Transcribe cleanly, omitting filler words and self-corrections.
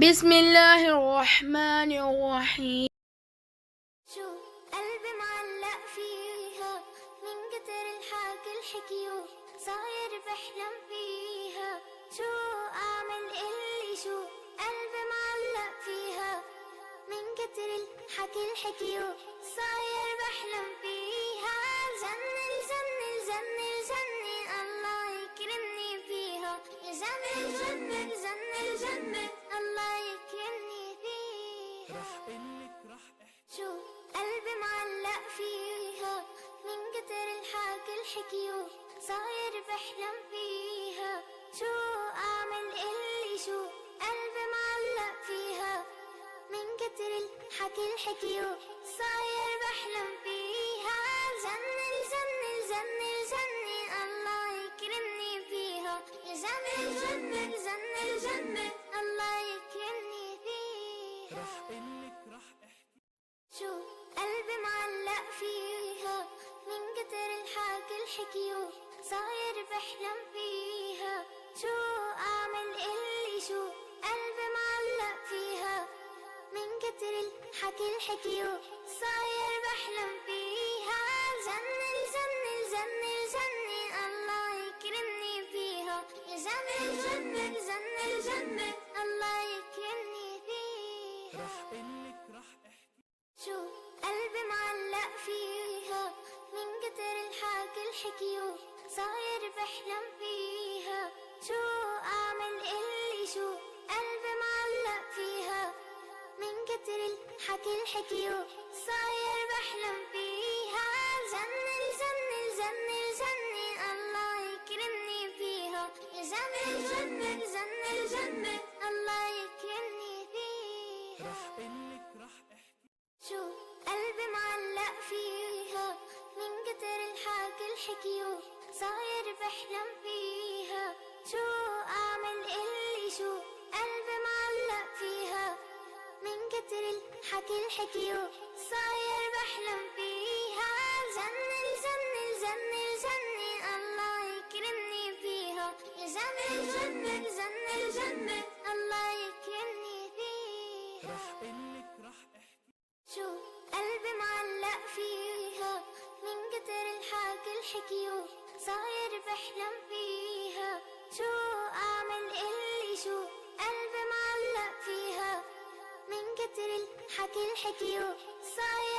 بسم الله الرحمن الرحيم. شو قلبي معلق فيها من كتر الحكي الحكيو صاير بحلم فيها. شو أعمل اللي شو قلبي معلق فيها من كتر الحكي الحكيو صاير بحلم فيها. الجنة الجنة الجنة الجنة الله يكرمني فيها. الجنة الجنة الجنة الجنة الله يكرمني فيها. شو قلبي معلق فيها من كتر الحكي الحكيو صاير بحلم فيها. شو أعمل اللي شو قلبي معلق فيها من كتر الحكي الحكيو صاير بحلم فيها. الجنة الجنة الجنة الجنة الله يكرمني فيها. الجنة الجنة الجنة الجنة الله يكرمني فيها. شو قلبي معلق فيها من كتر الحكي الحكيو صاير بحلم فيها. شو أعمل اللي شو قلبي معلق فيها من كتر الحكي الحكيو صاير بحلم فيها. الجنة الجنة الجنة الجنة الله يكرمني فيها. الجنة الجنة الجنة الجنة الله يكرمني فيها. شو قلبي معلق فيها من كتر الحكي الحكيو صاير بحلم فيها. شو أعمل اللي شو قلبي معلق فيها من كتر الحكي الحكيو صاير بحلم فيها. الجنة الجنة الجنة الجنة الله يكرمني فيها. الجنة الجنة الجنة الجنة الله يكرمني فيها. شو قلبي معلق فيها من كتر الحكي الحكيو صاير بحلم فيها. شو أعمل اللي شو قلبي معلق فيها من كتر الحكي الحكيو صاير بحلم فيها. الجنة الجنة الجنة الجنة الله يكرمني فيها. الجنة الجنة الجنة الجنة الله يكرمني فيها. شو قلبي معلق فيها من كتر الحكي الحكيو صاير بحلم فيها. شو أعمل اللي شو قلبي معلق فيها من كتر الحكي الحكيو صاير